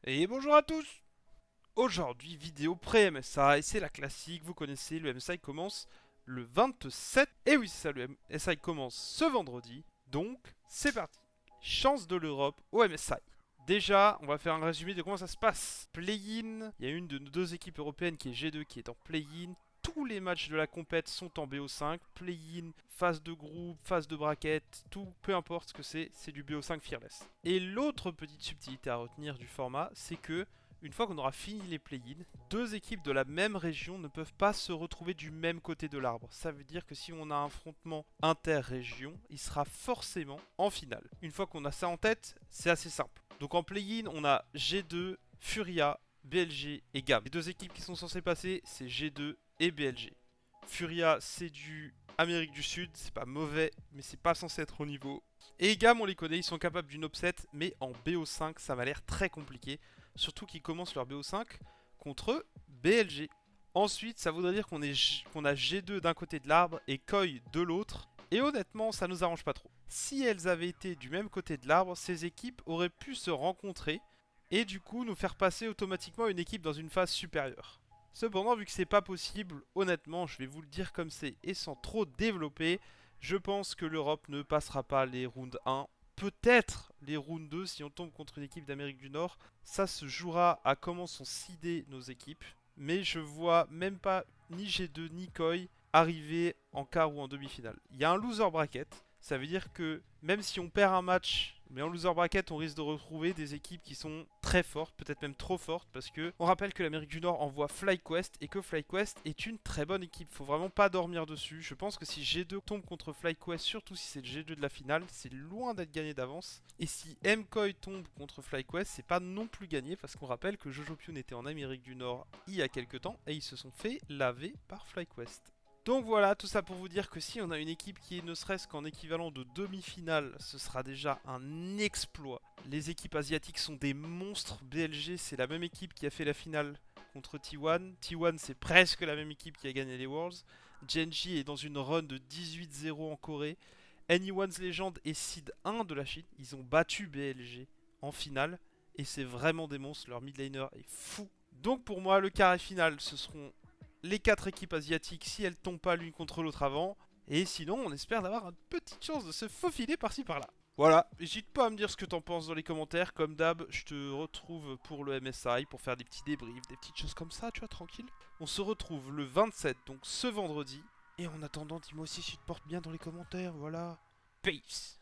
Et bonjour à tous. Aujourd'hui, vidéo pré-MSI, et c'est la classique, vous connaissez, le MSI commence le 27. Et oui, c'est ça, le MSI commence ce vendredi. Donc, c'est parti. Chance de l'Europe au MSI. Déjà, on va faire un résumé de comment ça se passe. Play-in, il y a une de nos deux équipes européennes qui est G2 qui est en play-in. Tous les matchs de la compète sont en BO5. Play-in, phase de groupe, phase de bracket, tout, peu importe ce que c'est du BO5 fearless. Et l'autre petite subtilité à retenir du format, c'est que une fois qu'on aura fini les play-in, deux équipes de la même région ne peuvent pas se retrouver du même côté de l'arbre. Ça veut dire que si on a un affrontement inter-région, il sera forcément en finale. Une fois qu'on a ça en tête, c'est assez simple. Donc en play-in, on a G2, Furia, BLG et GAM. Les deux équipes qui sont censées passer, c'est G2 et BLG. Furia, c'est du Amérique du Sud, c'est pas mauvais, mais c'est pas censé être au niveau. Et GAM, on les connaît, ils sont capables d'une upset, mais en BO5, ça m'a l'air très compliqué. Surtout qu'ils commencent leur BO5 contre BLG. Ensuite, ça voudrait dire qu'on a G2 d'un côté de l'arbre et Koi de l'autre. Et honnêtement, ça nous arrange pas trop. Si elles avaient été du même côté de l'arbre, ces équipes auraient pu se rencontrer et du coup nous faire passer automatiquement une équipe dans une phase supérieure. Cependant, vu que c'est pas possible, honnêtement, je vais vous le dire comme c'est et sans trop développer, je pense que l'Europe ne passera pas les rounds 1. Peut-être les rounds 2 si on tombe contre une équipe d'Amérique du Nord. Ça se jouera à comment sont seedées nos équipes. Mais je vois même pas ni G2 ni Koi arriver en quart ou en demi-finale. Il y a un loser bracket. Ça veut dire que même si on perd un match, mais en loser bracket, on risque de retrouver des équipes qui sont très fortes, peut-être même trop fortes, parce que on rappelle que l'Amérique du Nord envoie FlyQuest et que FlyQuest est une très bonne équipe. Faut vraiment pas dormir dessus. Je pense que si G2 tombe contre FlyQuest, surtout si c'est le G2 de la finale, c'est loin d'être gagné d'avance. Et si MKOI tombe contre FlyQuest, c'est pas non plus gagné, parce qu'on rappelle que Jojo Pion était en Amérique du Nord il y a quelques temps et ils se sont fait laver par FlyQuest. Donc voilà, tout ça pour vous dire que si on a une équipe qui est ne serait-ce qu'en équivalent de demi-finale, ce sera déjà un exploit. Les équipes asiatiques sont des monstres. BLG, c'est la même équipe qui a fait la finale contre T1. T1, c'est presque la même équipe qui a gagné les Worlds. Genji est dans une run de 18-0 en Corée. Anyone's Legend est seed 1 de la Chine. Ils ont battu BLG en finale. Et c'est vraiment des monstres. Leur mid laner est fou. Donc pour moi, le carré final, ce seront les 4 équipes asiatiques si elles tombent pas l'une contre l'autre avant. Et sinon, on espère d'avoir une petite chance de se faufiler par-ci par-là. Voilà, n'hésite pas à me dire ce que t'en penses dans les commentaires. Comme d'hab, je te retrouve pour le MSI pour faire des petits débriefs, des petites choses comme ça, tu vois, tranquille. On se retrouve le 27, donc ce vendredi. Et en attendant, dis-moi aussi si tu te portes bien dans les commentaires, voilà. Peace.